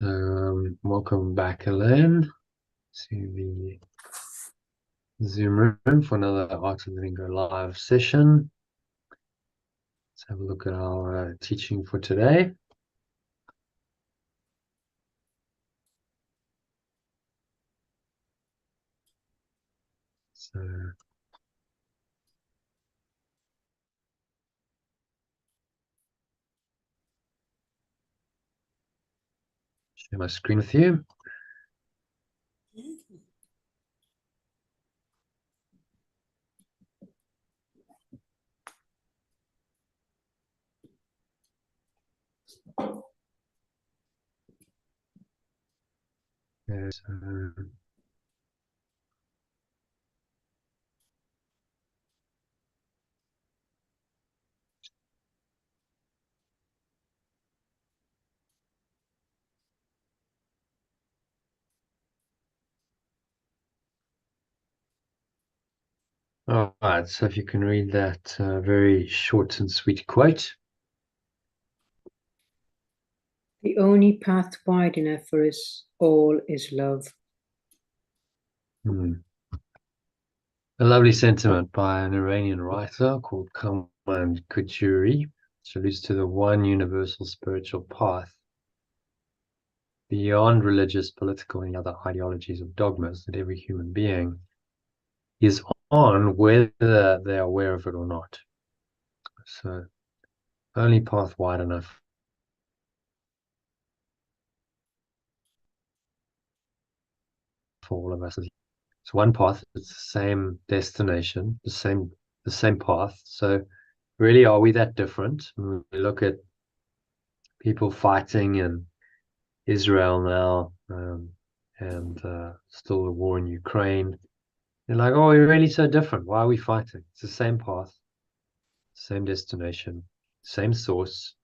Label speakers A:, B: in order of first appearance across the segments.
A: Welcome back, Elaine, to the Zoom room for another Art of Living Go live session. Let's have a look at our teaching for today. So, share my screen with you. Yes. All right, so if you can read that very short and sweet quote.
B: The only path wide enough for us all is love.
A: A lovely sentiment by an Iranian writer called Kamal Kujuri, which alludes to the one universal spiritual path beyond religious, political, and other ideologies of dogmas that every human being is on, whether they're aware of it or not. So only path wide enough for all of us. It's one path, it's the same destination, the same path. So really, are we that different? When we look at people fighting in Israel now, and still the war in Ukraine. They're like, oh, we're really so different. Why are we fighting? It's the same path, same destination, same source.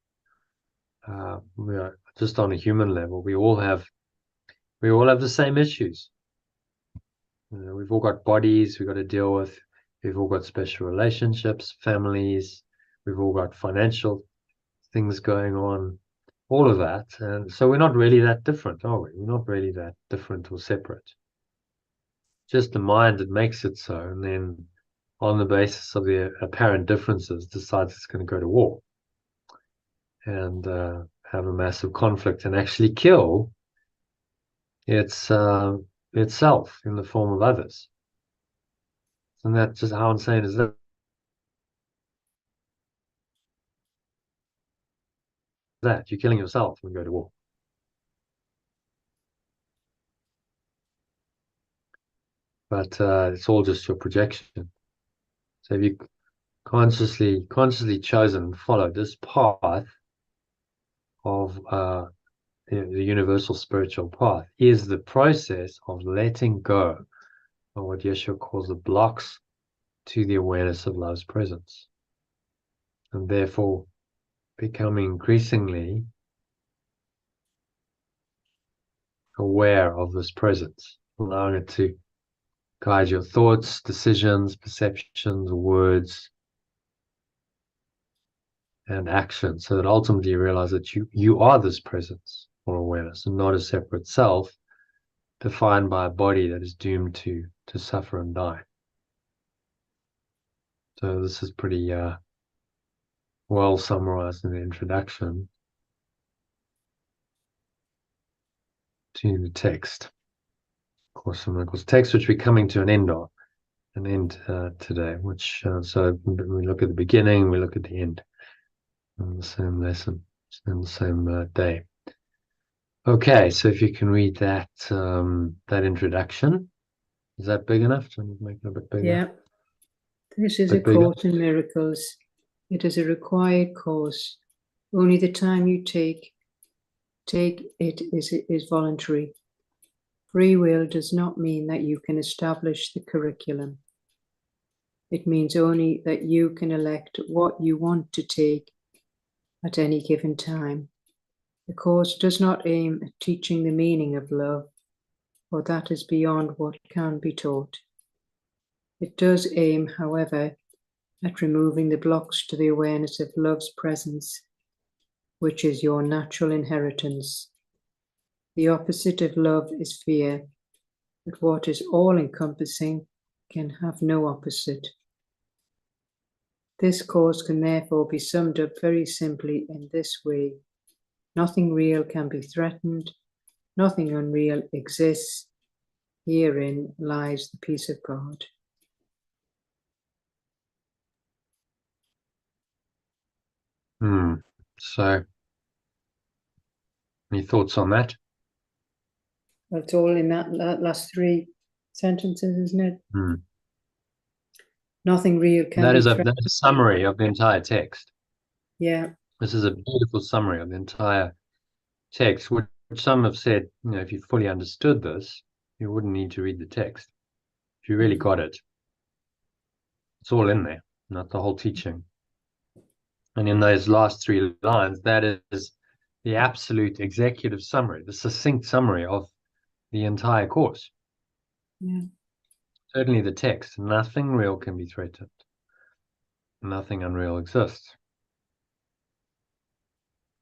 A: We are just on a human level. We all have the same issues. We've all got bodies we've got to deal with. We've all got special relationships, families. We've all got financial things going on, all of that. And so we're not really that different, are we? We're not really that different or separate. Just the mind that makes it so, and then on the basis of the apparent differences decides it's going to go to war and have a massive conflict and actually kill itself in the form of others. And that's just how insane is that? You're killing yourself when you go to war. But it's all just your projection. So if you consciously chosen and followed this path of the universal spiritual path, is the process of letting go of what Yeshua calls the blocks to the awareness of love's presence, and therefore becoming increasingly aware of this presence, allowing it to guide your thoughts, decisions, perceptions, words, and actions, so that ultimately you realize that you are this presence or awareness, and not a separate self defined by a body that is doomed to suffer and die. So this is pretty well summarized in the introduction to the text. Course of Miracles text, which we're coming to an end today, which so we look at the beginning, we look at the end on the same lesson in the same day. Okay, so if you can read that that introduction. Is that big enough? Do you want to make it a bit bigger?
B: Yeah. This is a course in miracles. It is a required course. Only the time you take it is voluntary. Free will does not mean that you can establish the curriculum. It means only that you can elect what you want to take at any given time. The course does not aim at teaching the meaning of love, for that is beyond what can be taught. It does aim, however, at removing the blocks to the awareness of love's presence, which is your natural inheritance. The opposite of love is fear, but what is all-encompassing can have no opposite. This course can therefore be summed up very simply in this way. Nothing real can be threatened, nothing unreal exists. Herein lies the peace of God.
A: So, any thoughts on that?
B: That's all in that last three sentences, isn't it?
A: Nothing real can be threatened. That is a summary of the entire text.
B: Yeah.
A: This is a beautiful summary of the entire text, which some have said, if you fully understood this, you wouldn't need to read the text. If you really got it, it's all in there, not the whole teaching. And in those last three lines, that is the absolute executive summary, the succinct summary of the entire course.
B: Yeah.
A: Certainly the text. Nothing real can be threatened. Nothing unreal exists.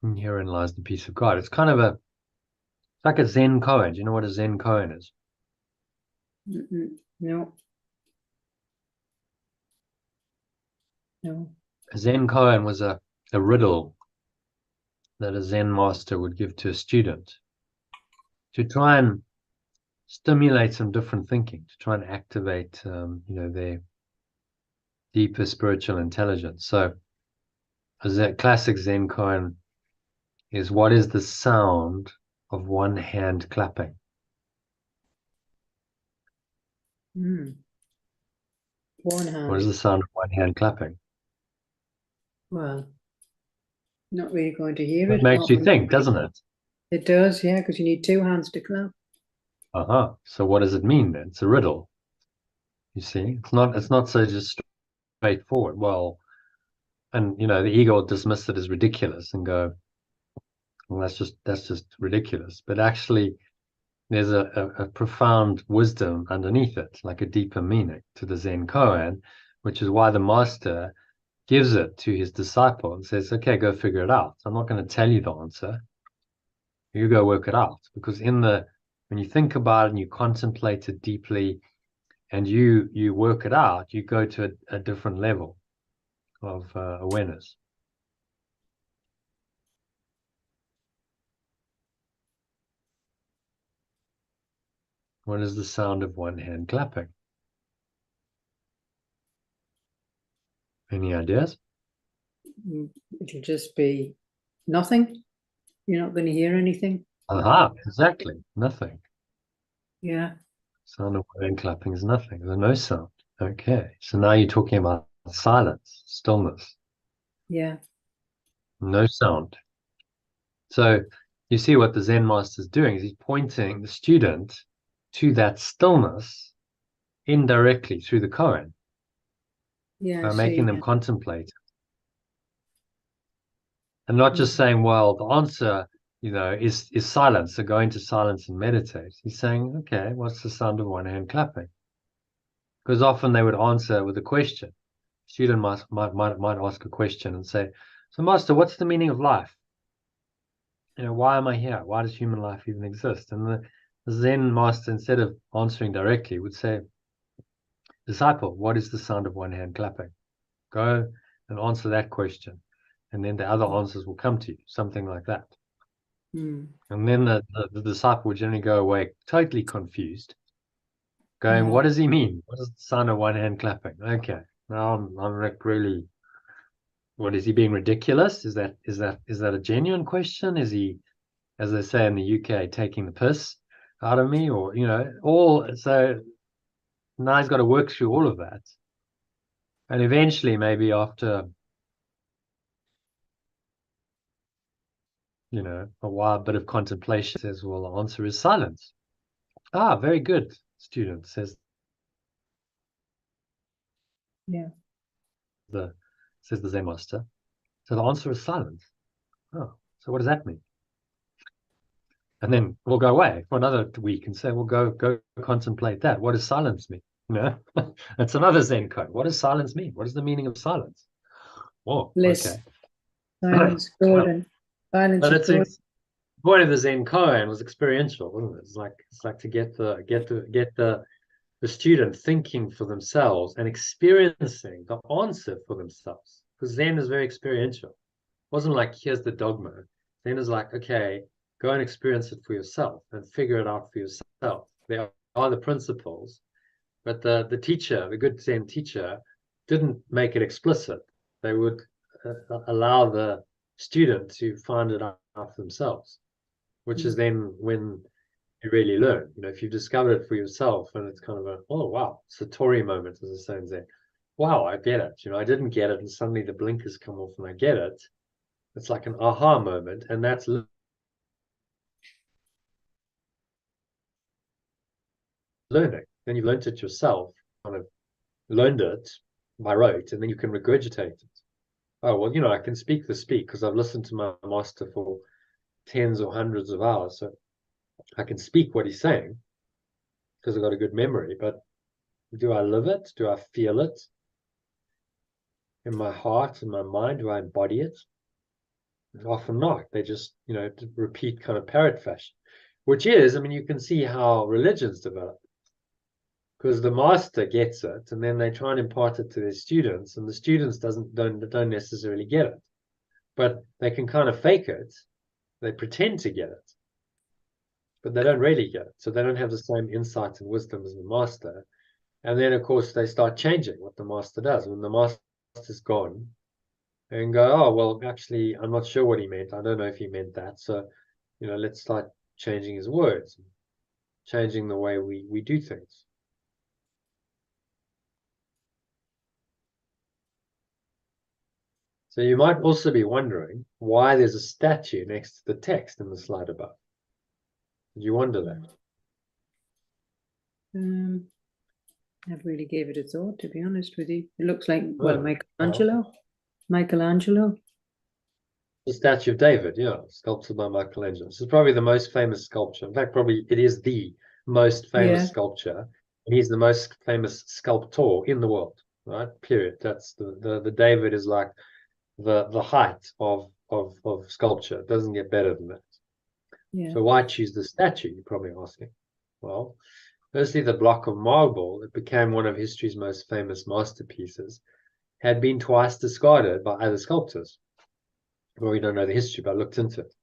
A: And herein lies the peace of God. It's kind of it's like a Zen koan. Do you know what a Zen koan is?
B: No. No.
A: A Zen koan was a riddle that a Zen master would give to a student to try and stimulate some different thinking, to try and activate, their deeper spiritual intelligence. So, a classic Zen koan is, what is the sound of one hand clapping?
B: One hand.
A: What is the sound of one hand clapping?
B: Well, not really going to hear
A: It
B: it.
A: makes you think, doesn't it?
B: It does, yeah, because you need two hands to clap.
A: So what does it mean then? It's a riddle. You see, it's not so just straightforward. Well, and the ego will dismiss it as ridiculous and go, well, that's just ridiculous. But actually, there's a profound wisdom underneath it, like a deeper meaning to the Zen koan, which is why the master gives it to his disciple and says, okay, go figure it out. I'm not going to tell you the answer. You go work it out. Because when you think about it and you contemplate it deeply and you work it out, you go to a different level of awareness. What is the sound of one hand clapping? Any ideas?
B: It'll just be nothing. You're not going to hear anything.
A: Exactly. Nothing.
B: Yeah.
A: Sound of one hand clapping is nothing. There's no sound. Okay. So now you're talking about silence, stillness.
B: Yeah.
A: No sound. So you see what the Zen master is doing is he's pointing the student to that stillness indirectly through the koan.
B: Yeah.
A: By making them contemplate. And not just saying, well, the answer, is silence. So go into silence and meditate. He's saying, okay, what's the sound of one hand clapping? Because often they would answer with a question. Student might ask a question and say, so master, what's the meaning of life? Why am I here? Why does human life even exist? And the Zen master, instead of answering directly, would say, disciple, what is the sound of one hand clapping? Go and answer that question. And then the other answers will come to you, something like that. And then the disciple would generally go away totally confused, going, what does he mean? What is the sound of one hand clapping? Okay, now I'm like, really, what is he being ridiculous? Is that a genuine question? Is he, as they say in the UK, taking the piss out of me? Or, so now he's got to work through all of that. And eventually, maybe after a wild bit of contemplation, says, well, the answer is silence. Very good, student, says the Zen master. So the answer is silence. So what does that mean? And then we'll go away for another week and say, well, go contemplate that. What does silence mean? That's another Zen code. What does silence mean? What is the meaning of silence?
B: Bliss. Okay. Silence, golden. Silence is golden.
A: point of the Zen koan was experiential, wasn't it? It's like to get the student thinking for themselves and experiencing the answer for themselves. Because Zen is very experiential. It wasn't like, here's the dogma. Zen is like, okay, go and experience it for yourself and figure it out for yourself. There are the principles, but the teacher, the good Zen teacher, didn't make it explicit. They would allow the student to find it out for themselves, which is then when you really learn. You know, if you've discovered it for yourself, and it's kind of a, oh wow, Satori moment, as the saying there. Wow, I get it. You know, I didn't get it, and suddenly the blinkers come off, and I get it. It's like an aha moment, and that's learning. Then you learned it yourself, kind of learned it by rote, and then you can regurgitate it. Oh well, you know, I can speak the speak because I've listened to my master for tens or hundreds of hours, so I can speak what he's saying because I've got a good memory. But do I live it? Do I feel it in my heart, in my mind? Do I embody it? Often not. They just, you know, repeat kind of parrot fashion, which is, I mean, you can see how religions develop because the master gets it, and then they try and impart it to their students, and the students don't necessarily get it, but they can kind of fake it. They pretend to get it, but they don't really get it. So they don't have the same insight and wisdom as the master. And then, of course, they start changing what the master does. When the master's gone, and go, oh, well, actually, I'm not sure what he meant. I don't know if he meant that. So, you know, let's start changing his words, changing the way we do things. So you might also be wondering why there's a statue next to the text in the slide above. Did you wonder that?
B: Never really gave it a thought, to be honest with you. It looks like, well, Michelangelo.
A: The statue of David, yeah, sculpted by Michelangelo. This is probably the most famous sculpture. In fact, probably it is the most famous sculpture. And he's the most famous sculptor in the world, right? Period. That's the David is like the height of sculpture. It doesn't get better than that.
B: Yeah.
A: So why choose the statue? You're probably asking. Well, firstly, the block of marble, it became one of history's most famous masterpieces, had been twice discarded by other sculptors. Well, we don't know the history, but I looked into it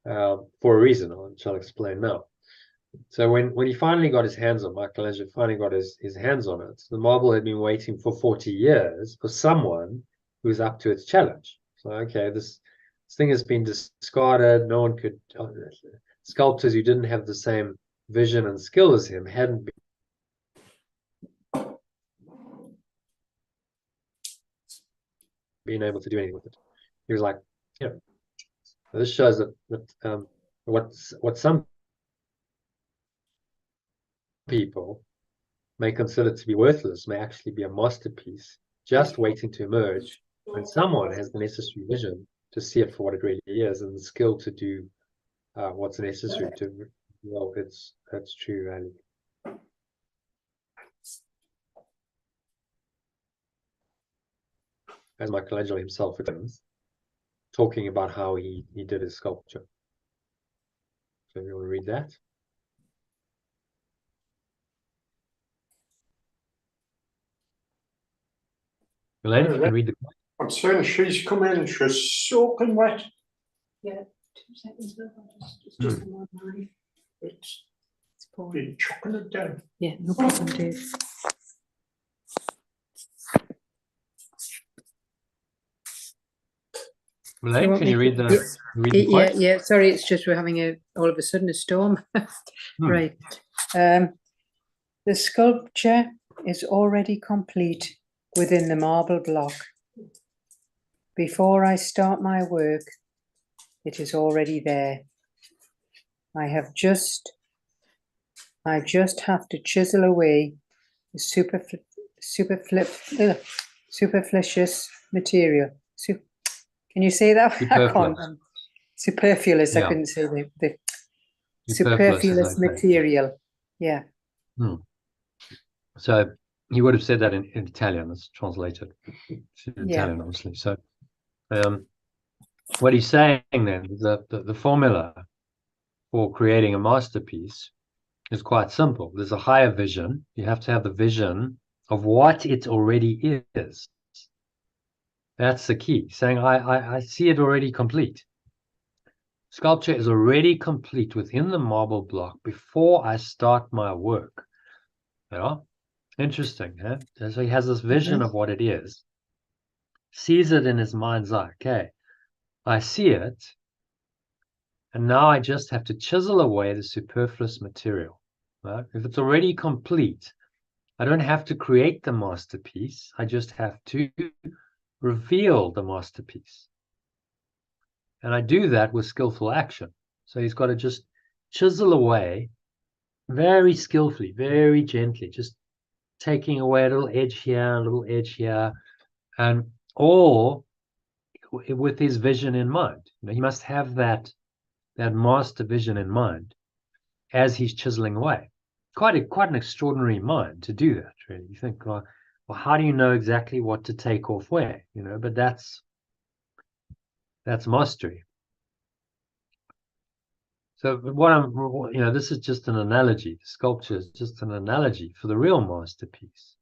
A: for a reason, which I'll explain now. So when he finally got his hands on, Michelangelo finally got his hands on it, the marble had been waiting for 40 years for someone who's up to its challenge. So, okay, this thing has been discarded. No one could, sculptors who didn't have the same vision and skill as him hadn't been able to do anything with it. He was like, yeah. This shows that what some people may consider to be worthless may actually be a masterpiece just waiting to emerge when someone has the necessary vision to see it for what it really is and the skill to do what's necessary to develop its true value. As Michelangelo himself explains, talking about how he did his sculpture. So you want to read that? Elaine, you can read the.
C: I'm saying she's come in, she's soaking wet.
B: Yeah, 2 seconds. It's just the one knife.
C: It's been chopping it down.
B: Yeah, no problem, Dave.
A: Elaine, can you read the
B: yeah. Sorry, it's just we're having all of a sudden a storm. Right. The sculpture is already complete within the marble block. Before I start my work, it is already there. I just have to chisel away the superfluous material. Can you say that? I can't. Superfluous. Yeah. I couldn't say the superfluous material. Yeah.
A: So you would have said that in Italian. It's translated in Italian, obviously. So what he's saying then is that the formula for creating a masterpiece is quite simple. There's a higher vision. You have to have the vision of what it already is. That's the key. Saying, I see it already complete. Sculpture is already complete within the marble block before I start my work. Interesting, huh? So he has this vision of what it is, sees it in his mind's eye. Okay, I see it, and now I just have to chisel away the superfluous material. Right? If it's already complete, I don't have to create the masterpiece. I just have to reveal the masterpiece. And I do that with skillful action. So he's got to just chisel away very skillfully, very gently, just taking away a little edge here, a little edge here, and all with his vision in mind. He must have that master vision in mind as he's chiseling away. Quite an extraordinary mind to do that, really. You think, well, how do you know exactly what to take off where? But that's mastery. So this is just an analogy. Sculpture is just an analogy for the real masterpiece,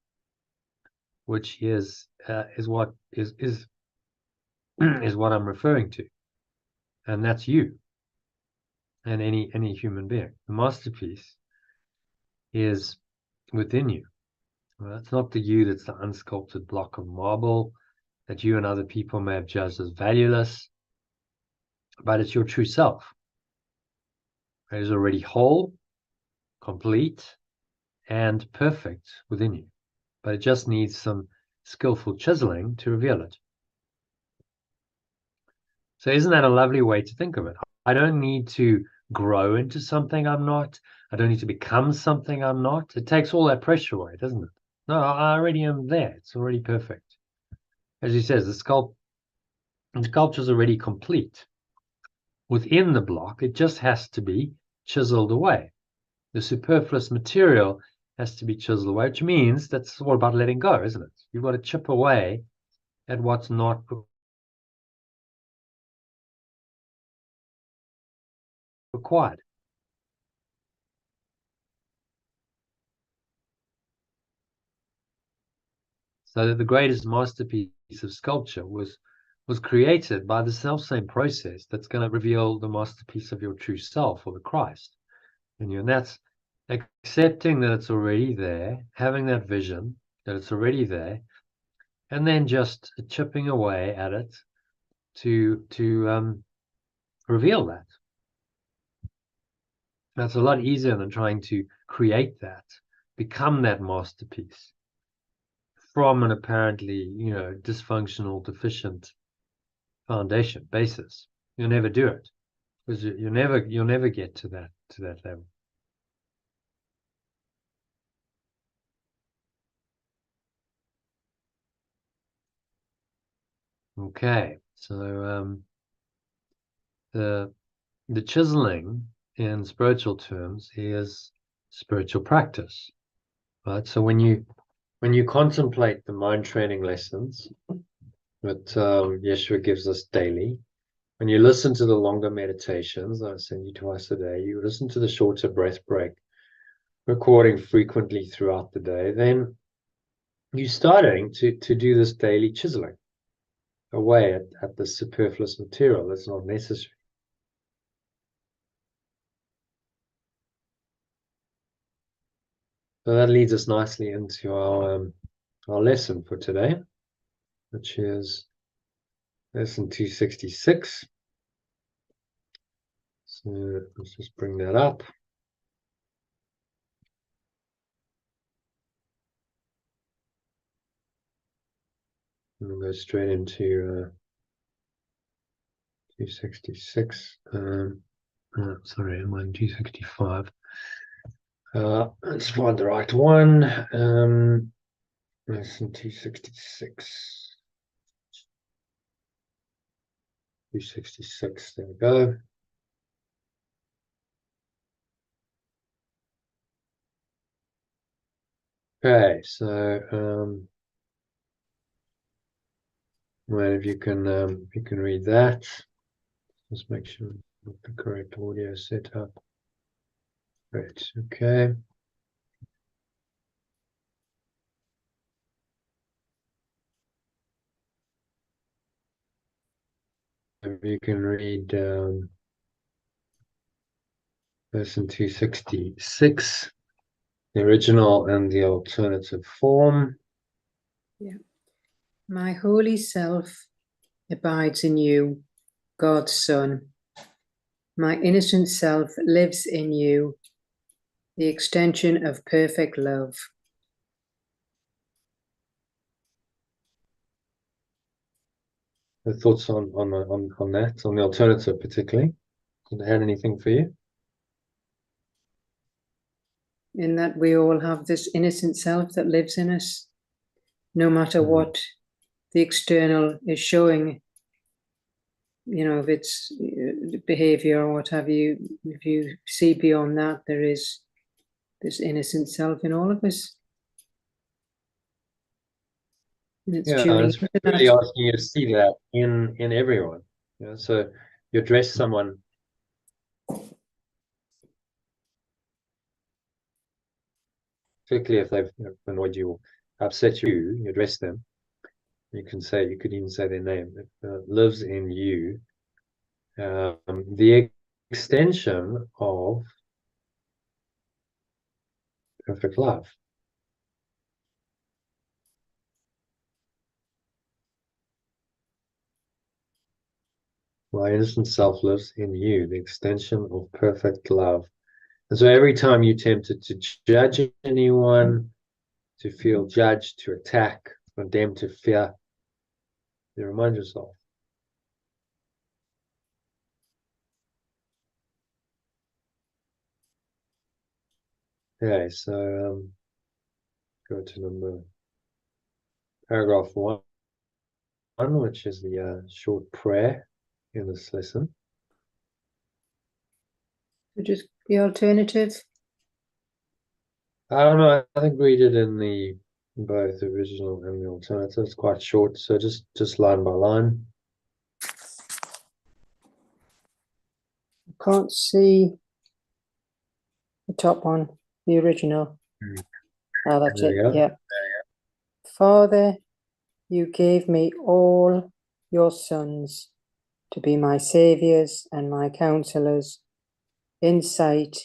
A: which is what is what I'm referring to, and that's you and any human being. The masterpiece is within you. Well, it's not the you that's the unsculpted block of marble that you and other people may have judged as valueless, but it's your true self. It is already whole, complete, and perfect within you, but it just needs some skillful chiseling to reveal it. So isn't that a lovely way to think of it? I don't need to grow into something I'm not. I don't need to become something I'm not. It takes all that pressure away, doesn't it? No, I already am there. It's already perfect. As he says, the sculpture is already complete. Within the block, it just has to be chiseled away. The superfluous material has to be chiseled away, which means that's all about letting go, isn't it? You've got to chip away at what's not required. So that the greatest masterpiece of sculpture was created by the self-same process that's going to reveal the masterpiece of your true self, or the Christ in you. And that's accepting that it's already there, having that vision that it's already there, and then just chipping away at it to reveal that. That's a lot easier than trying to create that, become that masterpiece from an apparently, dysfunctional, deficient foundation basis. You'll never do it, because you'll never get to that level. Okay, so the chiseling in spiritual terms is spiritual practice, right? So when you contemplate the mind training lessons that Yeshua gives us daily, when you listen to the longer meditations I send you twice a day, you listen to the shorter breath break recording frequently throughout the day, then you're starting to do this daily chiseling away at the superfluous material that's not necessary. So that leads us nicely into our lesson for today, which is lesson 266. So let's just bring that up. And we'll go straight into 266. Sorry, I'm on 265. Let's find the right one. Lesson 266. 266, there we go. Okay, so well, if you can read that. Just make sure we've got the correct audio set up. Great, okay. Maybe you can read lesson 266, the original and the alternative form.
B: Yeah. My holy self abides in you, God's Son. My innocent self lives in you, the extension of perfect love.
A: The thoughts on that, on the alternative particularly? Did it add anything for you?
B: In that we all have this innocent self that lives in us, no matter what the external is showing, you know, if it's behavior or what have you. If you see beyond that, there is this innocent self in all of us. And it's tuning
A: it's really asking you to see that in everyone. You know, so you address someone, particularly if they've annoyed you or upset you, you address them. You could even say their name. It lives in you. The extension of perfect love. My innocent self lives in you, the extension of perfect love. And so every time you're tempted to judge anyone, to feel judged, to attack, condemn, to fear, you remind yourself. Okay, so go to paragraph 1, which is the short prayer in this lesson.
B: Just the alternative.
A: I don't know. I think read it in both the original and the alternative. It's quite short, so just line by line.
B: Can't see the top one, the original. Oh, that's it. Yeah. Father, you gave me all your sons to be my saviors and my counselors, in sight,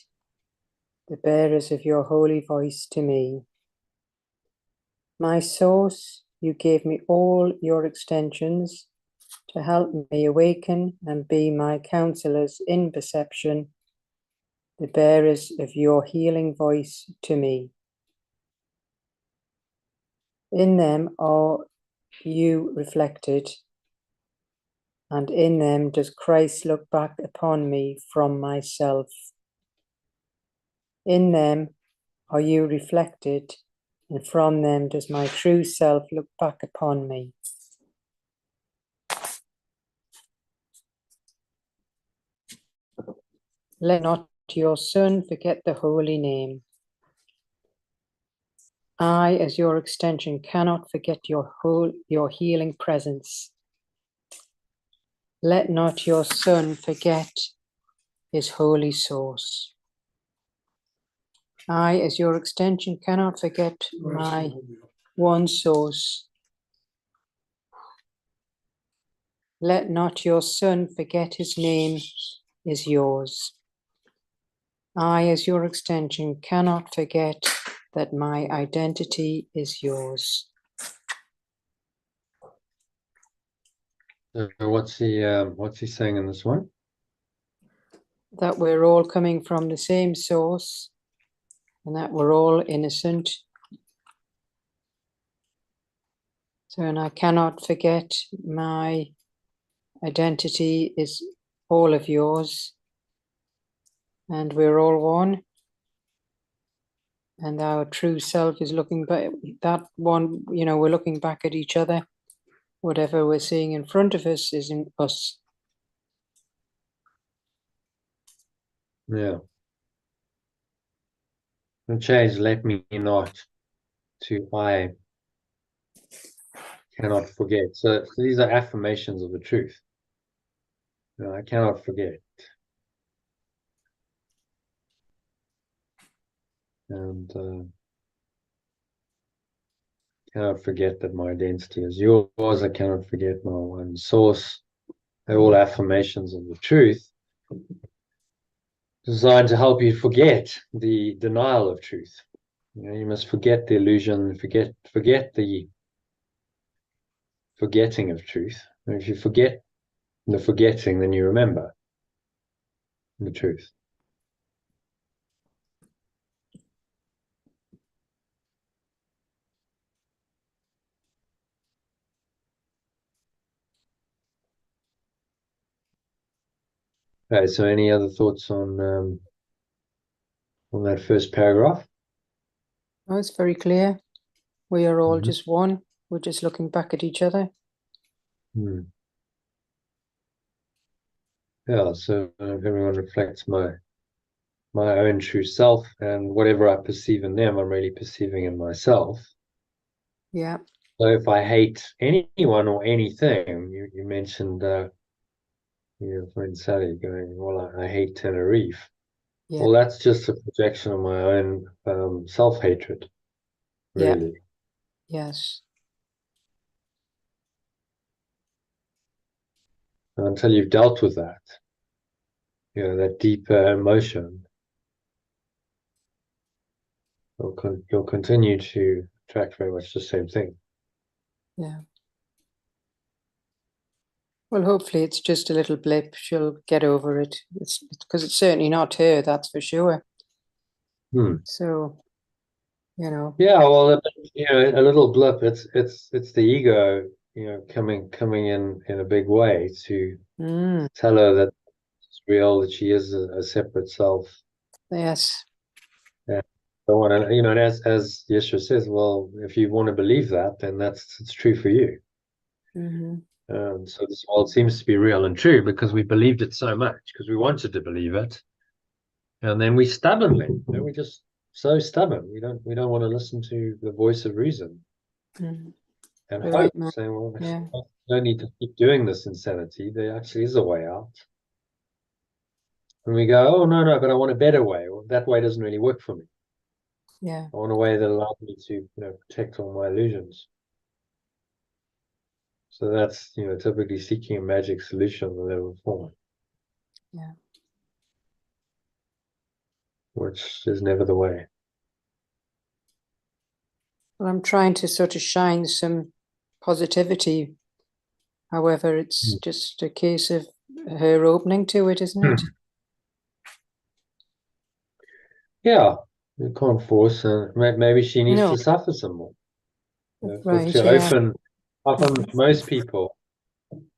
B: the bearers of your holy voice to me. My source, you gave me all your extensions to help me awaken and be my counselors in perception, the bearers of your healing voice to me. In them are you reflected, and in them does Christ look back upon me from myself. In them are you reflected, and from them does my true self look back upon me. Let not your Son forget the holy name. I, as your extension, cannot forget your healing presence. Let not your Son forget his holy source. I, as your extension, cannot forget my one source. Let not your Son forget his name is yours. I, as your extension, cannot forget that my identity is yours.
A: So what's he saying in this one?
B: That we're all coming from the same source, and that we're all innocent. So, and I cannot forget my identity is all of yours, and we're all one. And our true self is looking back, that one, you know, we're looking back at each other. Whatever we're seeing in front of us is in us.
A: Yeah. The change, let me not to I cannot forget. So these are affirmations of the truth. I cannot forget. And cannot forget that my identity is yours. I cannot forget my one source. They're all affirmations of the truth, designed to help you forget the denial of truth. You must forget the illusion, forget the forgetting of truth. And if you forget the forgetting, then you remember the truth. Okay, so any other thoughts on that first paragraph?
B: Oh, it's very clear. We are all just one. We're just looking back at each other.
A: Yeah, so everyone reflects my own true self, and whatever I perceive in them, I'm really perceiving in myself.
B: Yeah.
A: So if I hate anyone or anything, you mentioned your friend Sally going, well, I hate Tenerife.
B: Yeah.
A: Well, that's just a projection of my own self-hatred, really.
B: Yeah. Yes.
A: And until you've dealt with that, that deeper emotion, you'll continue to attract very much the same thing.
B: Yeah. Well, hopefully it's just a little blip. She'll get over it. It's because it's certainly not her, that's for sure. So,
A: Yeah, well, a little blip. It's the ego, coming in a big way to tell her that it's real, that she is a separate self.
B: Yes.
A: And don't want to, and as Yeshua says, well, if you want to believe that, then it's true for you. So this world seems to be real and true because we believed it so much, because we wanted to believe it, and then we stubbornly, we just so stubborn. We don't want to listen to the voice of reason and hope, saying, well, I don't need to keep doing this insanity. There actually is a way out. And we go, oh no, but I want a better way. Well, that way doesn't really work for me.
B: Yeah.
A: I want a way that allows me to, protect all my illusions. So that's, typically seeking a magic solution on the level of form.
B: Yeah.
A: Which is never the way.
B: Well, I'm trying to sort of shine some positivity. However, it's just a case of her opening to it, isn't it?
A: Yeah, you can't force her. Maybe she needs to suffer some more.
B: Right,
A: to open, often most people,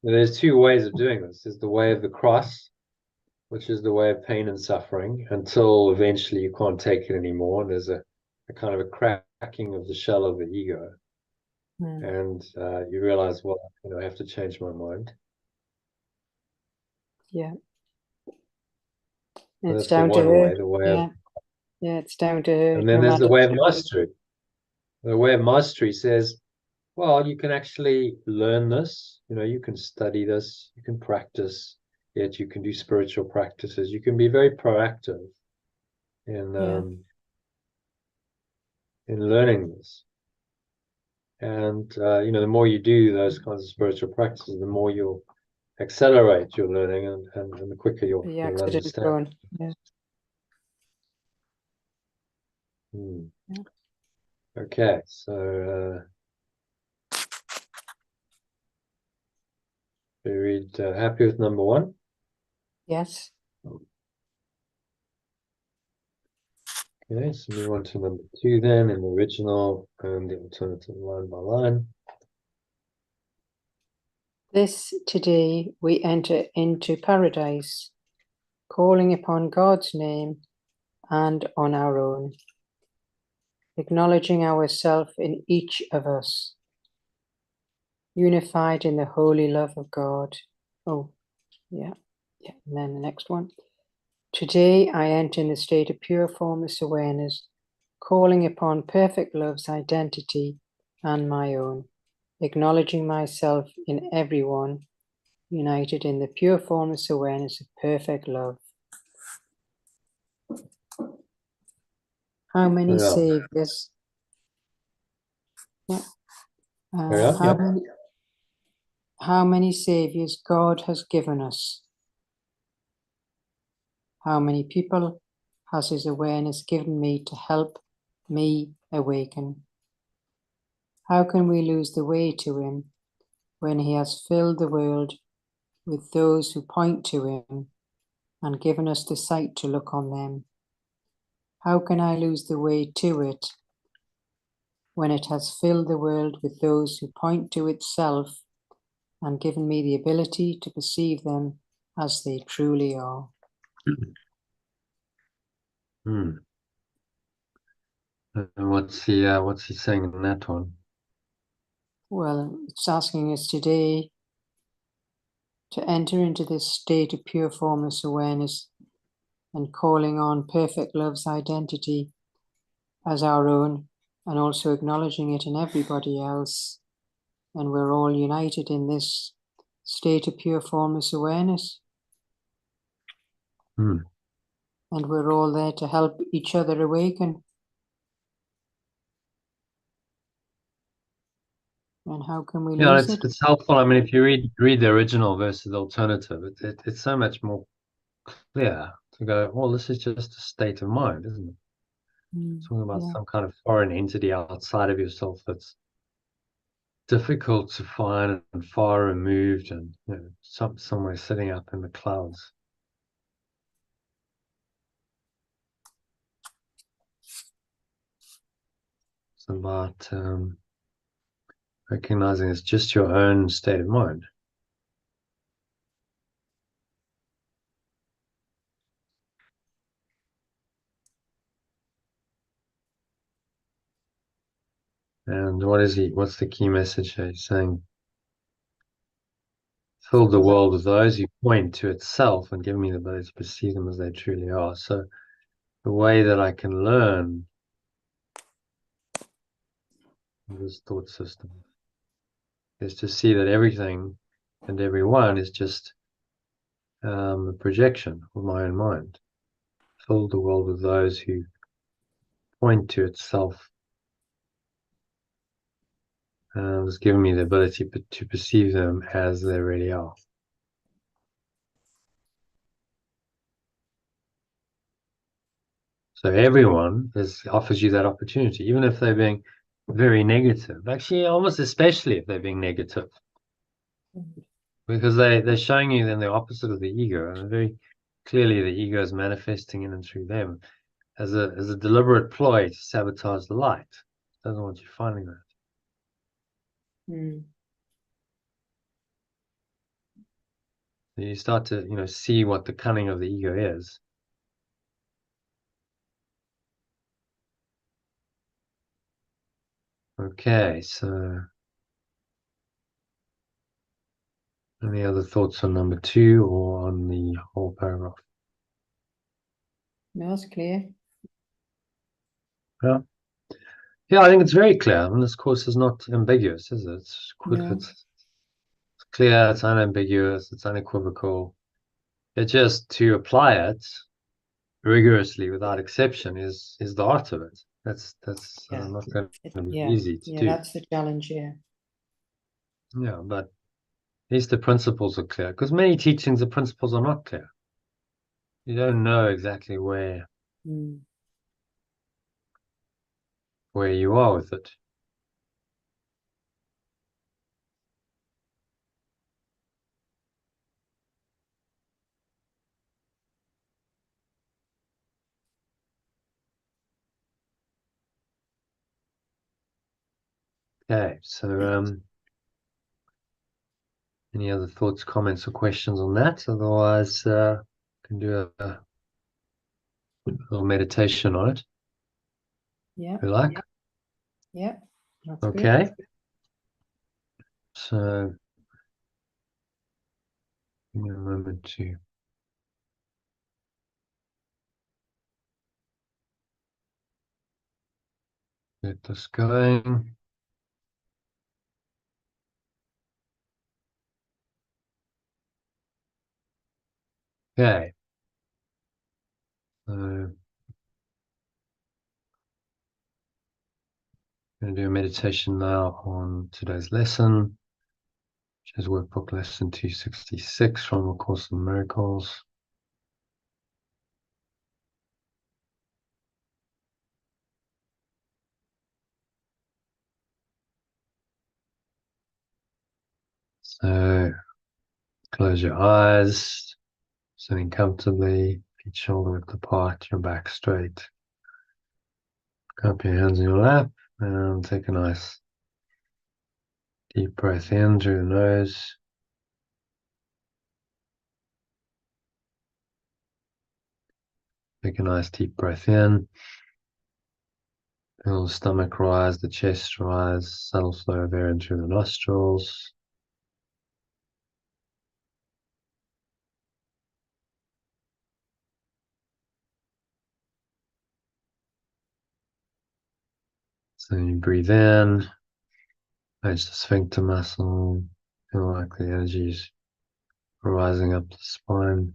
A: there's two ways of doing this. There's the way of the cross, which is the way of pain and suffering, until eventually you can't take it anymore. There's a kind of a cracking of the shell of the ego. And you realize, well, I have to change my mind.
B: Yeah.
A: So
B: it's
A: that's
B: down
A: the
B: to
A: one
B: her.
A: way, the way of...
B: Yeah, it's down to her.
A: And then there's the way of mastery. The way of mastery says, well, you can actually learn this, you can study this, you can practice it, you can do spiritual practices, you can be very proactive in learning this. And the more you do those kinds of spiritual practices, the more you'll accelerate your learning and the quicker you'll understand. Okay, so we read happy with number 1?
B: Yes.
A: Okay, so move on to number 2 then, in the original and the alternative line by line.
B: This today we enter into paradise, calling upon God's name and on our own, acknowledging ourself in each of us, unified in the holy love of God. Oh, yeah. And then the next one. Today I enter in the state of pure formless awareness, calling upon perfect love's identity and my own, acknowledging myself in everyone, united in the pure formless awareness of perfect love. How many saviors? Yeah. How many saviors God has given us? How many people has His awareness given me to help me awaken? How can we lose the way to Him when He has filled the world with those who point to Him and given us the sight to look on them? How can I lose the way to it when it has filled the world with those who point to itself and given me the ability to perceive them as they truly are?
A: And what's he saying in that one?
B: Well, it's asking us today to enter into this state of pure formless awareness and calling on perfect love's identity as our own, and also acknowledging it in everybody else. And we're all united in this state of pure formless awareness. And we're all there to help each other awaken. And how can we lose it?
A: It's helpful. I mean, if you read the original versus the alternative, it's so much more clear to go, well, this is just a state of mind, isn't it? Talking about some kind of foreign entity outside of yourself that's difficult to find and far removed, and somewhere sitting up in the clouds. It's about recognizing it's just your own state of mind. And what's the key message he's saying? Fill the world with those who point to itself and give me the ability to perceive them as they truly are. So the way that I can learn this thought system is to see that everything and everyone is just a projection of my own mind. Fill the world with those who point to itself and has given me the ability to perceive them as they really are. So everyone offers you that opportunity, even if they're being very negative. Actually, almost especially if they're being negative, because they're showing you then the opposite of the ego, and very clearly the ego is manifesting in and through them as a deliberate ploy to sabotage the light. It doesn't want you finding that. You start to see what the cunning of the ego is. Okay, so any other thoughts on number 2 or on the whole paragraph?
B: No, it's clear.
A: Yeah, I think it's very clear. I mean, this course is not ambiguous, is it? It's clear, it's unambiguous, it's unequivocal. It's just to apply it rigorously without exception is the art of it. That's not going to be easy to do.
B: That's the challenge here.
A: Yeah, but at least the principles are clear, because many teachings, the principles are not clear. You don't know exactly where you are with it. Okay, so any other thoughts, comments, or questions on that? Otherwise, can do a little meditation on it.
B: Yeah.
A: If you like.
B: Yeah. That's
A: okay.
B: Good.
A: So, give me a moment to get this going. Okay. So I'm going to do a meditation now on today's lesson, which is Workbook Lesson 266 from A Course in Miracles. So close your eyes, sitting comfortably, feet shoulder width apart, your back straight. Cup your hands in your lap and take a nice deep breath in through the nose. Take a nice deep breath in. Feel the stomach rise, the chest rise, subtle flow of air in through the nostrils. So you breathe in, engage the sphincter muscle, feel like the energy's rising up the spine.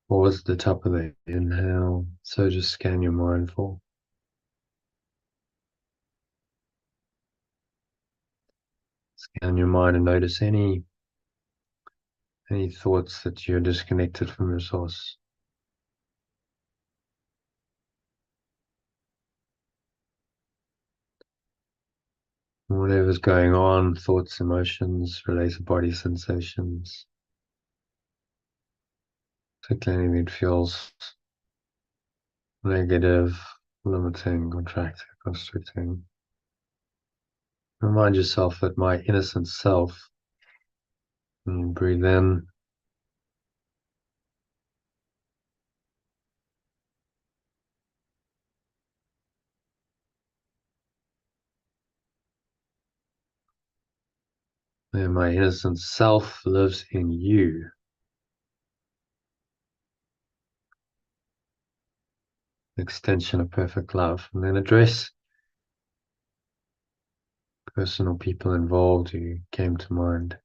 A: Pause at the top of the inhale, so just scan your mind for. Scan your mind and notice any thoughts that you're disconnected from your source. Whatever's going on, thoughts, emotions, related body sensations, particularly anything that feels negative, limiting, contracting, constricting. Remind yourself that my innocent self, and breathe in, and my innocent self lives in you. Extension of perfect love. And then address person or people involved who came to mind.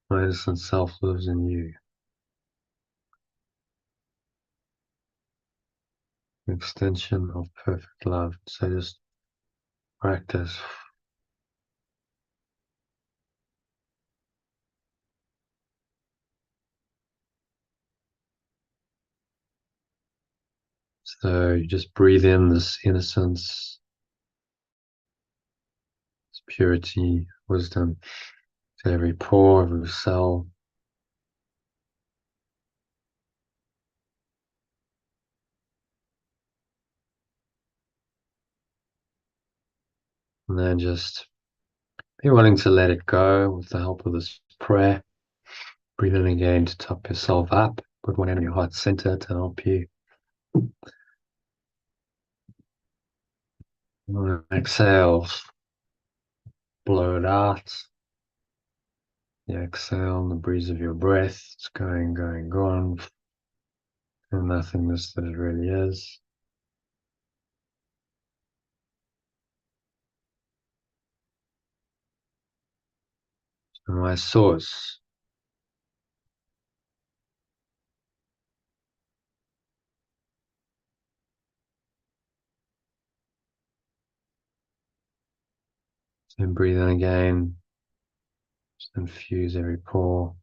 A: My innocent self lives in you. Extension of perfect love. So just practice. So you just breathe in this innocence, this purity, wisdom to every pore, every cell. And then just be willing to let it go with the help of this prayer. Breathe in again to top yourself up. Put one hand on your heart center to help you. Exhale, blow it out. You exhale, the breeze of your breath. It's going, gone. And nothingness that it really is. So my source. So breathe in again. Just infuse every pore.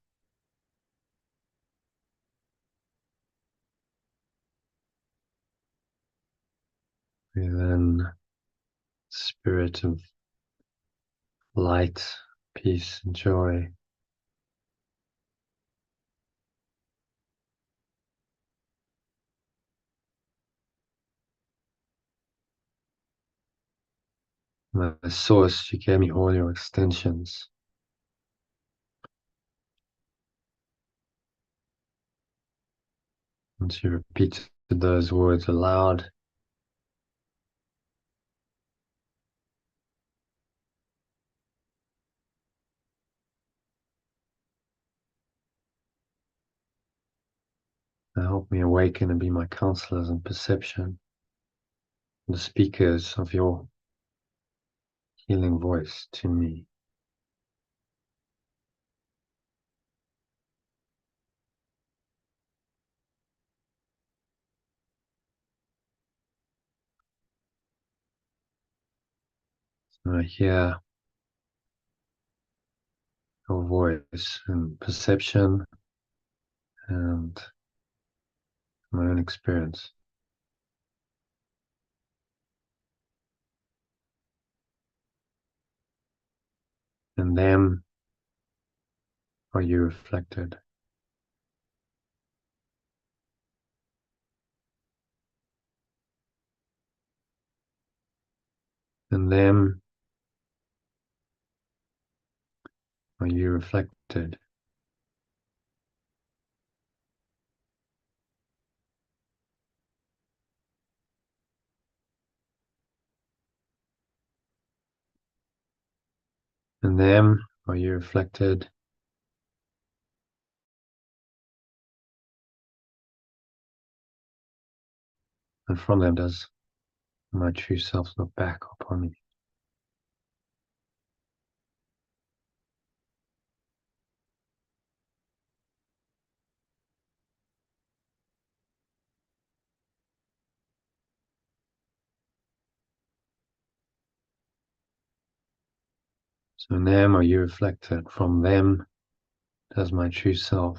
A: Breathe in spirit of light, peace, and joy. My source, you gave me all your extensions. Once you repeat those words aloud, they help me awaken and be my counselors in perception. the speakers of your healing voice to me. So I hear your voice and perception and my own experience. And them are you reflected. And them are you reflected. And them are you reflected. And from them does my true self look back upon me. So in them are you reflected. From them does my true self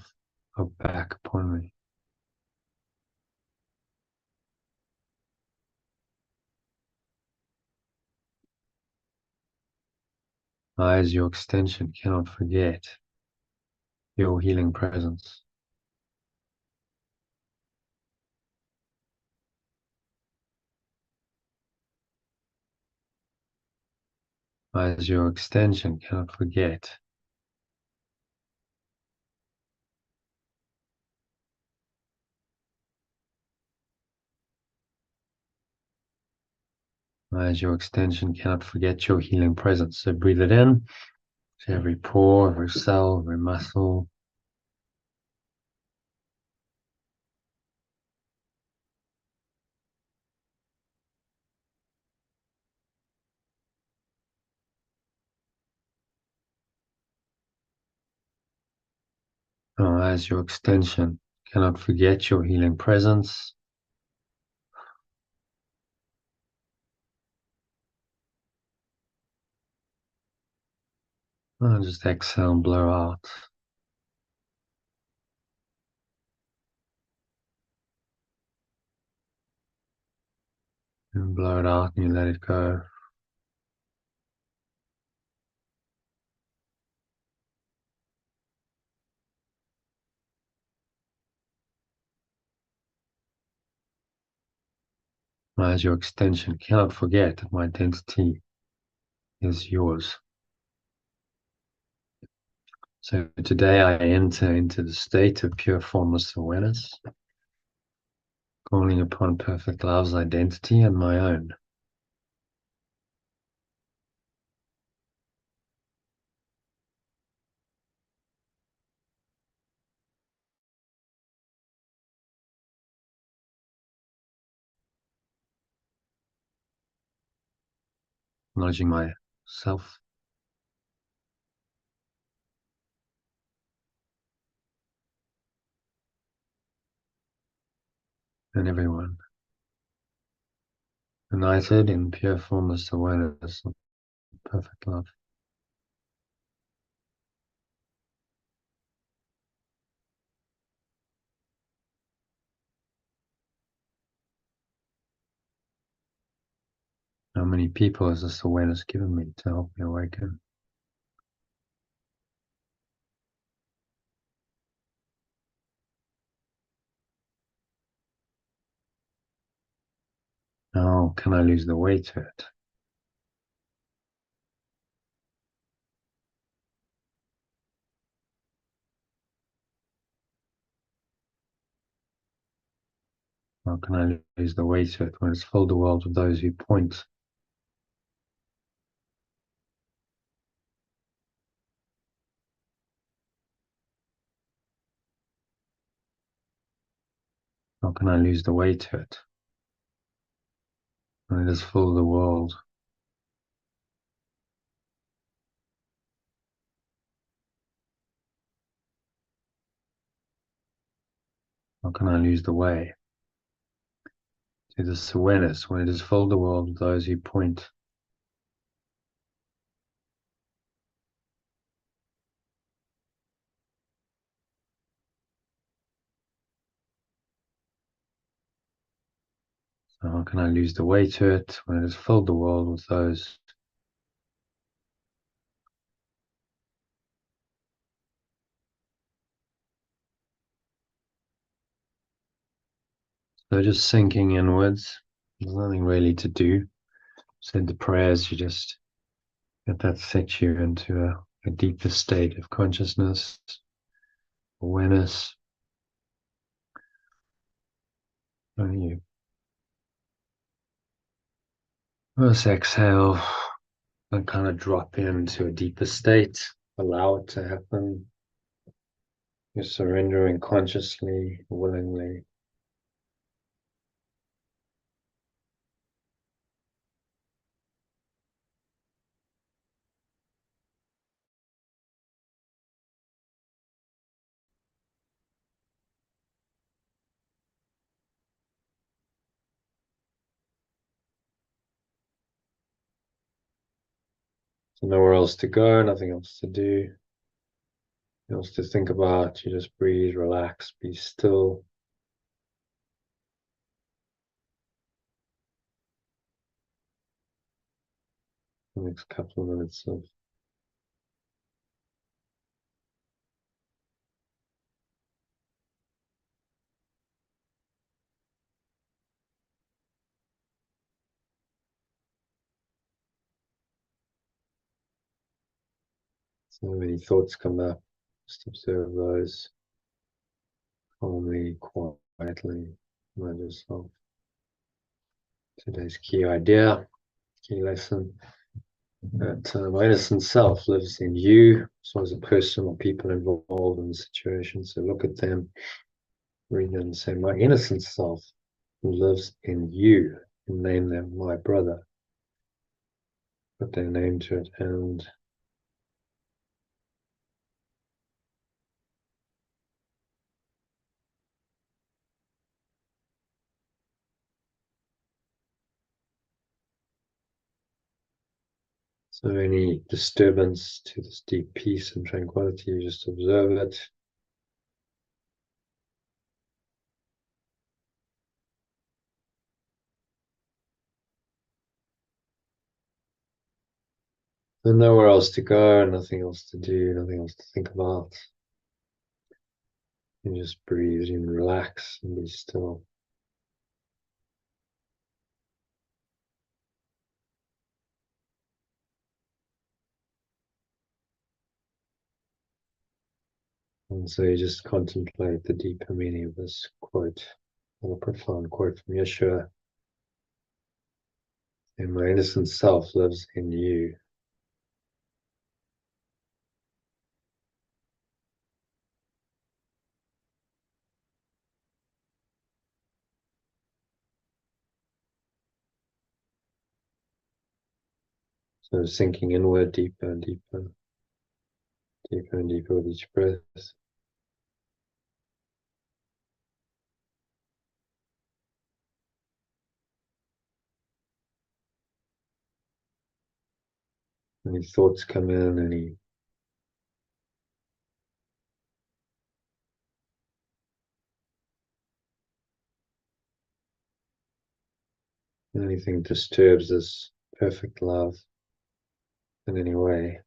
A: look back upon me. I, as your extension, cannot forget your healing presence. I, as your extension, cannot forget I, as your extension, cannot forget your healing presence. So breathe it in to every pore, every cell, every muscle. I, as your extension, cannot forget your healing presence. Just exhale and blow out. And blow it out and you let it go. As your extension, cannot forget that my identity is yours. So today I enter into the state of pure formless awareness, calling upon perfect love's identity and my own. Acknowledging myself and everyone, united in pure formless awareness of perfect love. How many people has this awareness given me to help me awaken? How can I lose the weight to it? How can I lose the weight to it when it's filled the world with those who point? How can I lose the weight to it? when it is full of the world. How can I lose the way? To this awareness, when it is full of the world with those who point. So how can I lose the way to it when it has filled the world with those? So just sinking inwards. There's nothing really to do. Said the prayers, you just let that set you into a deeper state of consciousness, awareness. And you first exhale and kind of drop into a deeper state. Allow it to happen. You're surrendering consciously, willingly. So nowhere else to go, nothing else to do, nothing else to think about. You just breathe, relax, be still. The next couple of minutes of so many thoughts come up. Just observe those calmly, quietly. Remind yourself. Today's key idea, key lesson, that my innocent self lives in you, as well as a person or people involved in the situation. So look at them, read them and say, my innocent self lives in you, and name them my brother. Put their name to it, and so any disturbance to this deep peace and tranquility, you just observe it. There's nowhere else to go, nothing else to do, nothing else to think about. You just breathe and relax and be still. And so you just contemplate the deeper meaning of this quote, a profound quote from Yeshua. And my innocent self lives in you. So sinking inward deeper and deeper, deeper and deeper with each breath. Any thoughts come in, anything disturbs this perfect love in any way.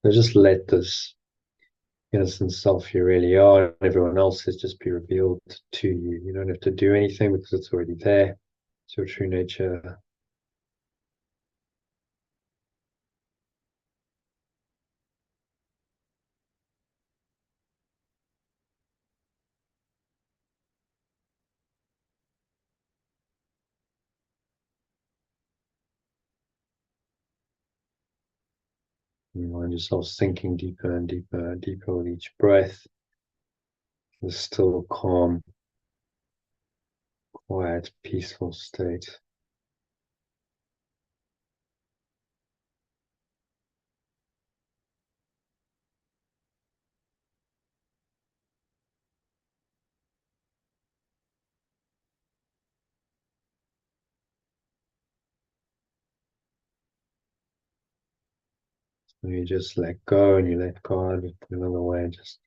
A: So just let this innocent self you really are and everyone else has just be revealed to you. You don't have to do anything because it's already there. It's your true nature. You find yourself sinking deeper and deeper and deeper with each breath. The still, calm, quiet, peaceful state. So you just let go and you let God another way. Just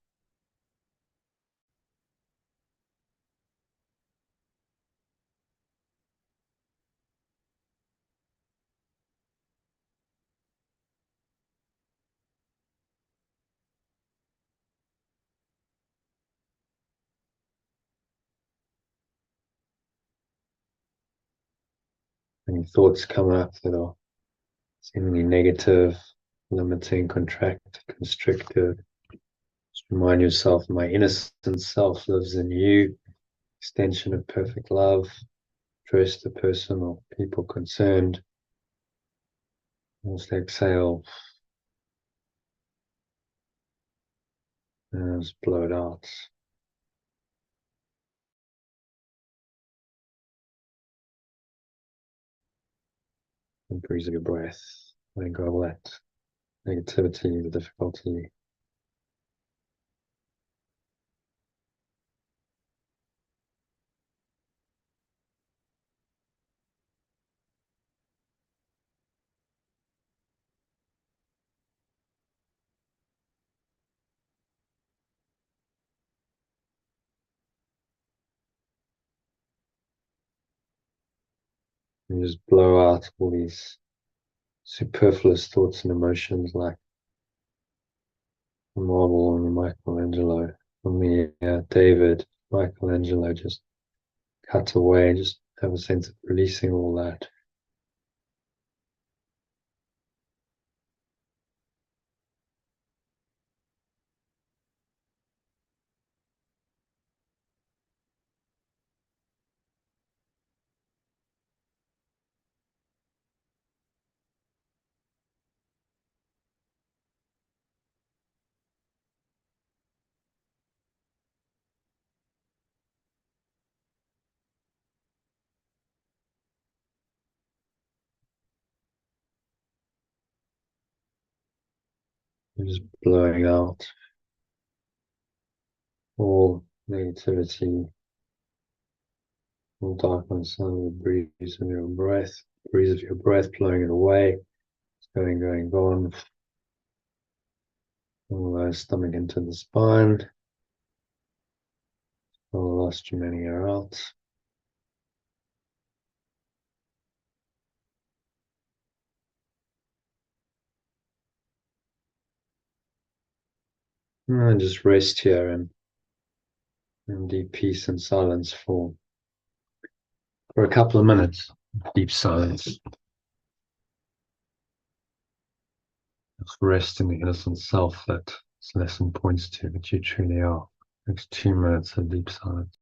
A: any thoughts come up that are seemingly negative, limiting, contracted, constrictive. Just remind yourself, my innocent self lives in you, extension of perfect love. Address the person or people concerned. Just exhale and just blow it out. And breathe your breath. Let go of that negativity, the difficulty. And just blow out all these superfluous thoughts and emotions like the marble on the Michelangelo, on the David, Michelangelo, just cut away, just have a sense of releasing all that. And just blowing out all negativity, all darkness under the breeze of your breath, blowing it away. It's gone. All the stomach into the spine. All the last remaining air out. And just rest here in deep peace and silence for a couple of minutes. Deep silence. Just rest in the innocent self that this lesson points to, that you truly are. Next 2 minutes of deep silence.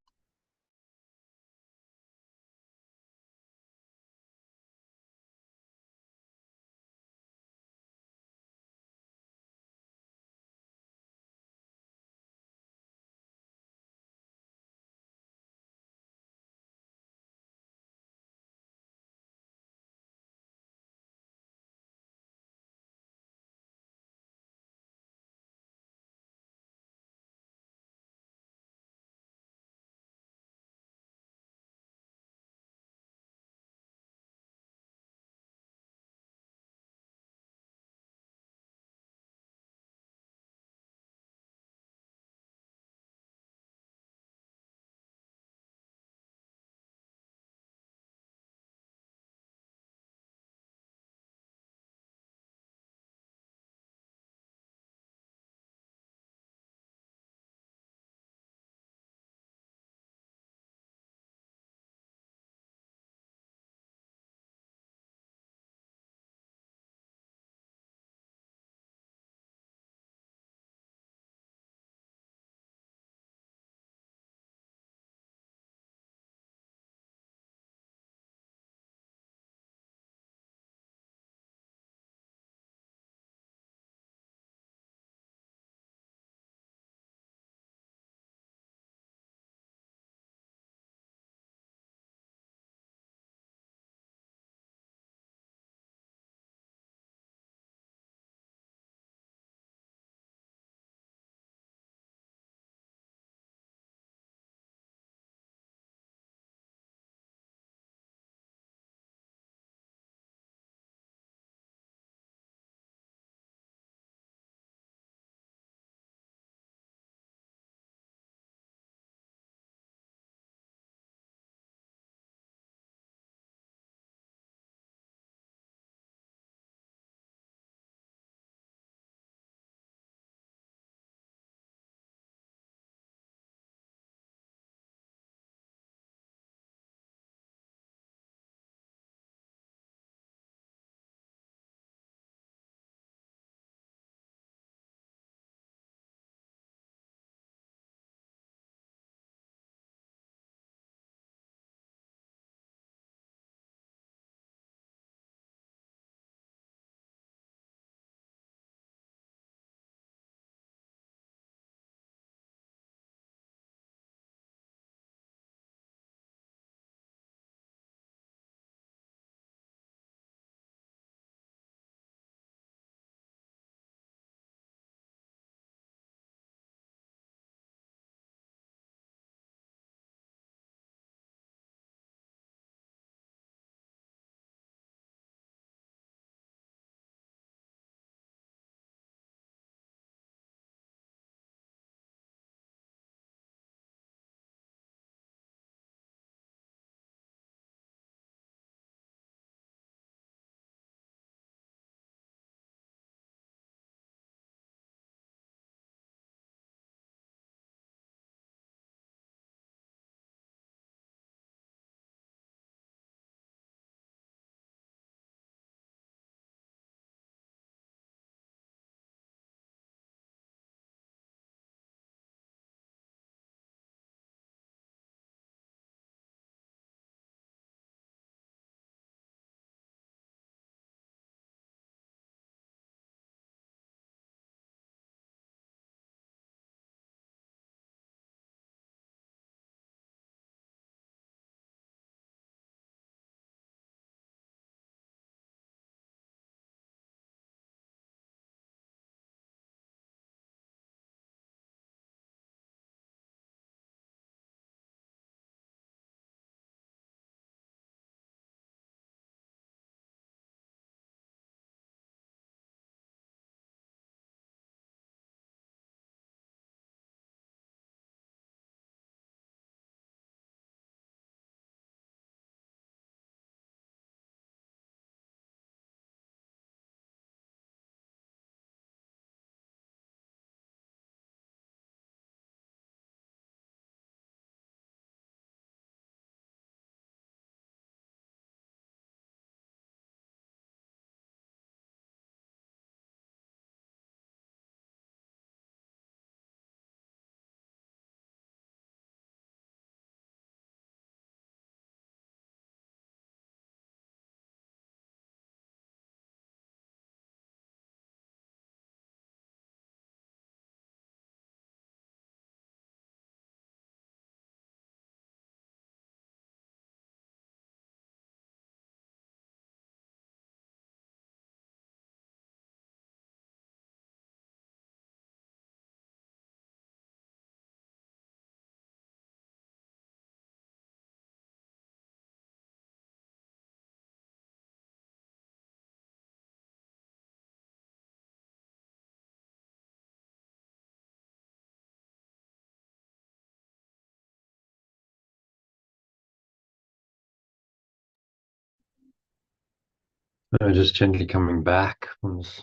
A: Just gently coming back from this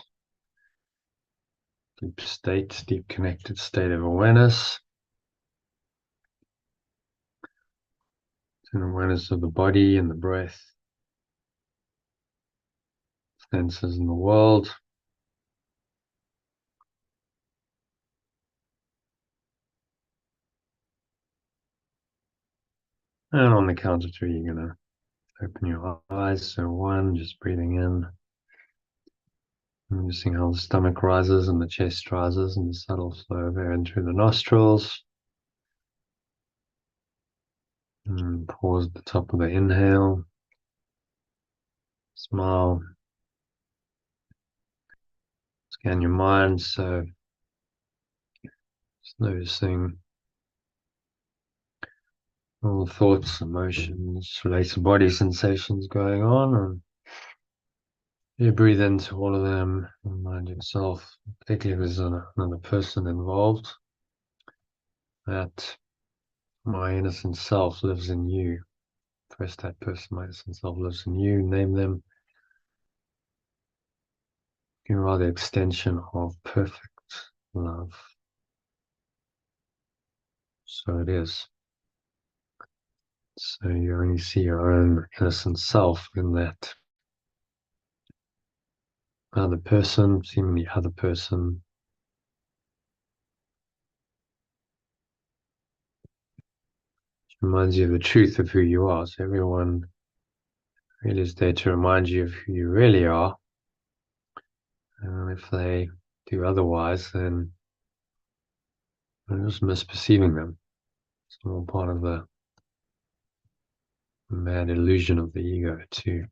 A: deep state, deep connected state of awareness. An awareness of the body and the breath, senses in the world. And on the count of three, you're going to open your eyes. So one, just breathing in. Noticing how the stomach rises and the chest rises and the subtle flow of air in through the nostrils. And pause at the top of the inhale. Smile. Scan your mind. So just noticing all the thoughts, emotions, related body sensations going on. And you breathe into all of them. Remind yourself, particularly if there's another person involved, that my innocent self lives in you. First, that person, my innocent self lives in you. Name them. You are the extension of perfect love. So it is. So you only see your own innocent self in that other person, seemingly other person. It reminds you of the truth of who you are. So everyone really is there to remind you of who you really are. And if they do otherwise, then you're just misperceiving them. It's all part of the mad illusion of the ego to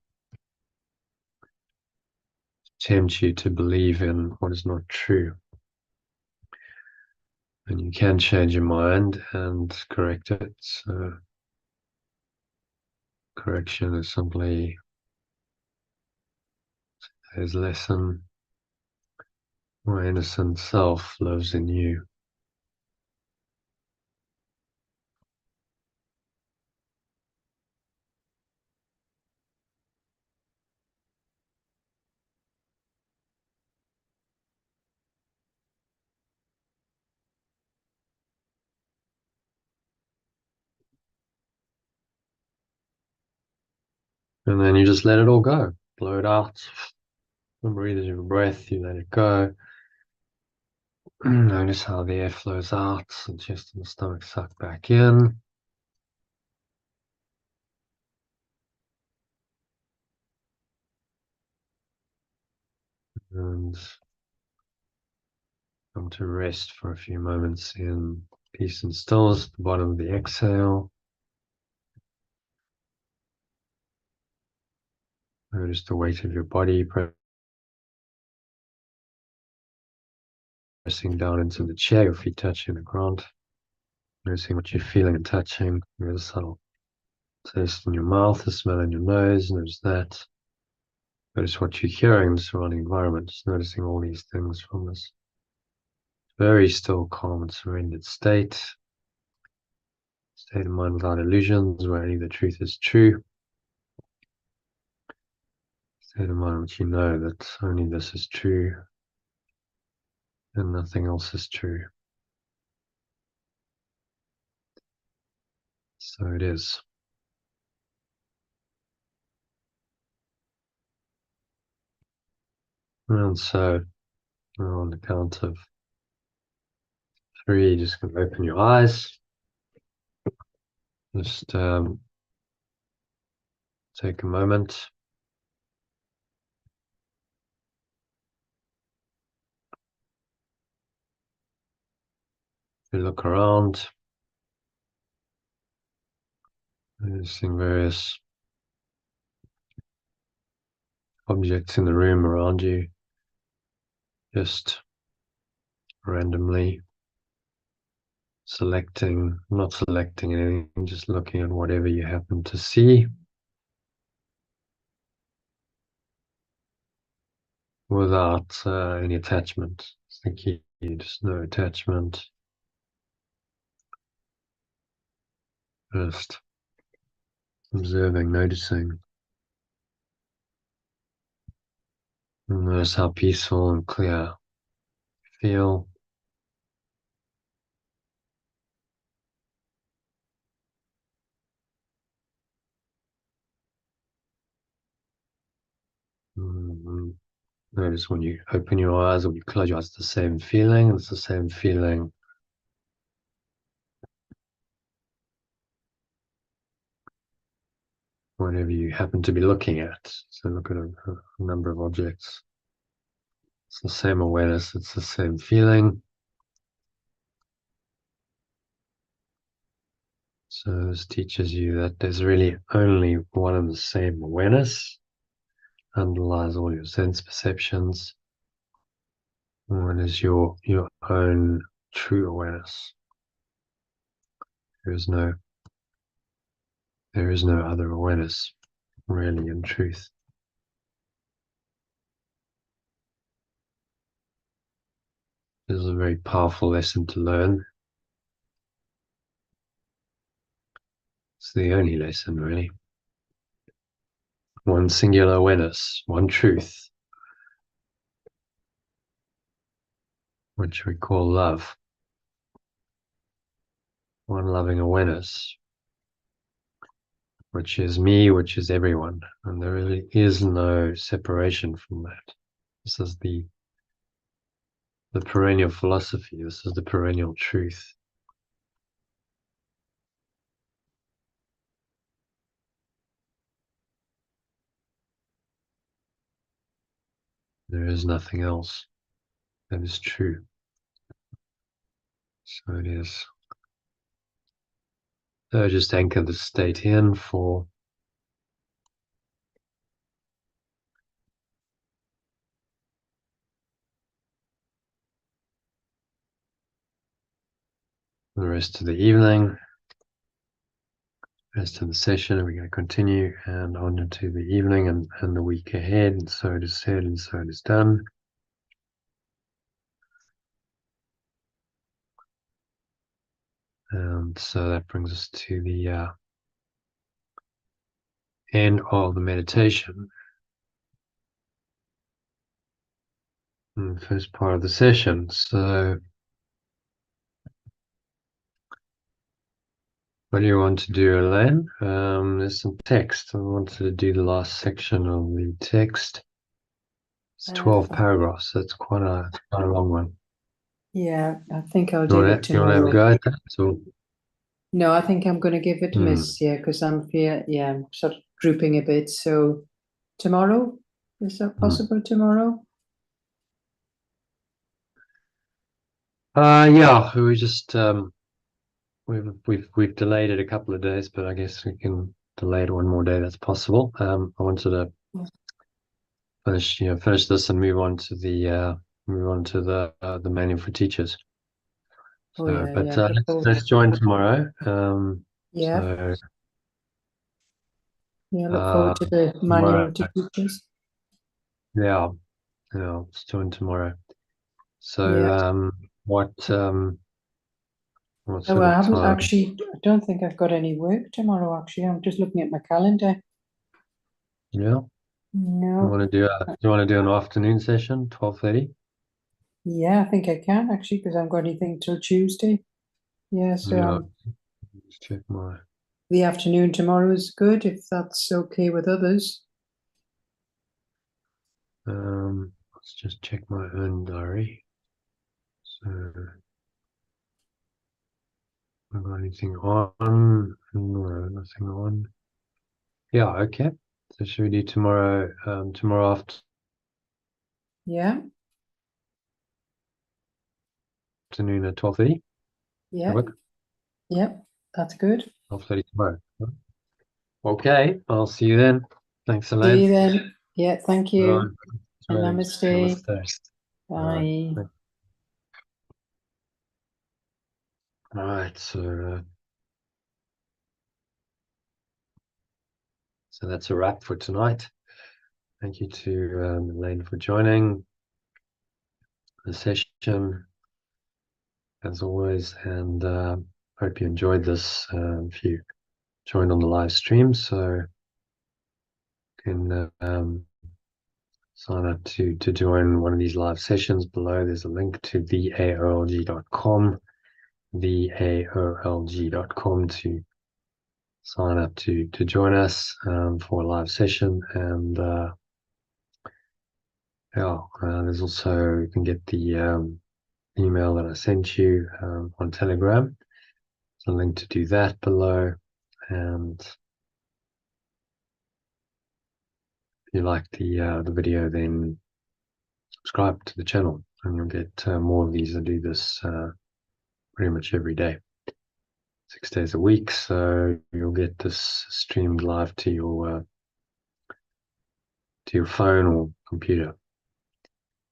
A: tempt you to believe in what is not true. And you can change your mind and correct it. So correction is simply his lesson. My innocent self lives in you. And then you just let it all go. Blow it out. Breathe as your breath, you let it go. Notice how the air flows out, the chest and the stomach suck back in. And come to rest for a few moments in peace and stillness at the bottom of the exhale. Notice the weight of your body pressing down into the chair, your feet touching the ground. Noticing what you're feeling and touching. There's a subtle taste in your mouth, a smell in your nose. Notice that. Notice what you're hearing in the surrounding environment. Just noticing all these things from this very still, calm, and surrendered state. State of mind without illusions, where only the truth is true. State of mind which you know that only this is true and nothing else is true. So it is. And so, on the count of three, just going to open your eyes. Just take a moment. You look around, noticing various objects in the room around you, just randomly selecting, not selecting anything, just looking at whatever you happen to see without any attachment. Thinking, just no attachment, just observing, noticing. And notice how peaceful and clear you feel. Mm, Notice when you open your eyes or when you close your eyes, it's the same feeling. It's the same feeling whenever you happen to be looking at. So look at a number of objects. It's the same awareness. It's the same feeling. So this teaches you that there's really only one and the same awareness, underlies all your sense perceptions. One is your own true awareness. There is no other awareness, really, in truth. This is a very powerful lesson to learn. It's the only lesson, really. One singular awareness, one truth, which we call love. One loving awareness, which is me, which is everyone. And there really is no separation from that. This is the perennial philosophy. This is the perennial truth. There is nothing else that is true. So it is. So just anchor the state in for the rest of the evening, rest of the session. We're going to continue and on into the evening and the week ahead. And so it is said, and so it is done. And so that brings us to the end of the meditation. In the first part of the session. So what do you want to do, Elaine? There's some text. I wanted to do the last section of the text. It's 12 paragraphs. So it's quite a long one.
B: Yeah, I think I'll do it
A: You want to have a
B: tomorrow.
A: go at that? So,
B: No, I think I'm going to give it a miss, because I'm sort of drooping a bit. So tomorrow, is that possible tomorrow?
A: Yeah, we just we've delayed it a couple of days, but I guess we can delay it one more day. That's possible. I wanted to finish this and move on to the manual for teachers. So, let's join tomorrow.
B: Yeah, look forward to the manual to teachers.
A: Yeah, let's join tomorrow. So, what sort
B: I
A: of
B: haven't
A: time?
B: actually. I don't think I've got any work tomorrow. Actually, I'm just looking at my calendar.
A: Yeah.
B: No.
A: You want to do an afternoon session, 12:30?
B: Yeah, I think I can actually because I haven't got anything till Tuesday. Yeah, so
A: Let's check my.
B: the afternoon tomorrow is good if that's okay with others.
A: Let's just check my own diary. So, have I got anything on? No, nothing on. Yeah, okay. So should we do tomorrow? Tomorrow
B: Yeah,
A: afternoon at 12:30.
B: yeah, that's good.
A: 12:30 tomorrow. Okay, I'll see you then. Thanks,
B: See
A: Elaine.
B: you then. Yeah, thank you.
A: Right.
B: Namaste.
A: Right.
B: Bye.
A: All right. So that's a wrap for tonight. Thank you to Elaine for joining the session as always, and hope you enjoyed this. If you joined on the live stream, so you can sign up to join one of these live sessions. Below there's a link to theaolg.com, theaolg.com, to sign up to join us for a live session. And there's also, you can get the email that I sent you on Telegram. There's a link to do that below. And if you like the video, then subscribe to the channel, and you'll get more of these. I do this pretty much every day, 6 days a week. So you'll get this streamed live to your phone or computer.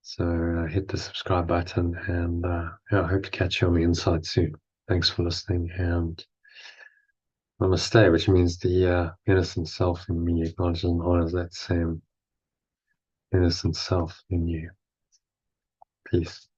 A: So hit the subscribe button, and I hope to catch you on the inside soon. Thanks for listening, and namaste, which means the innocent self in me acknowledges and honors that same innocent self in you. Peace.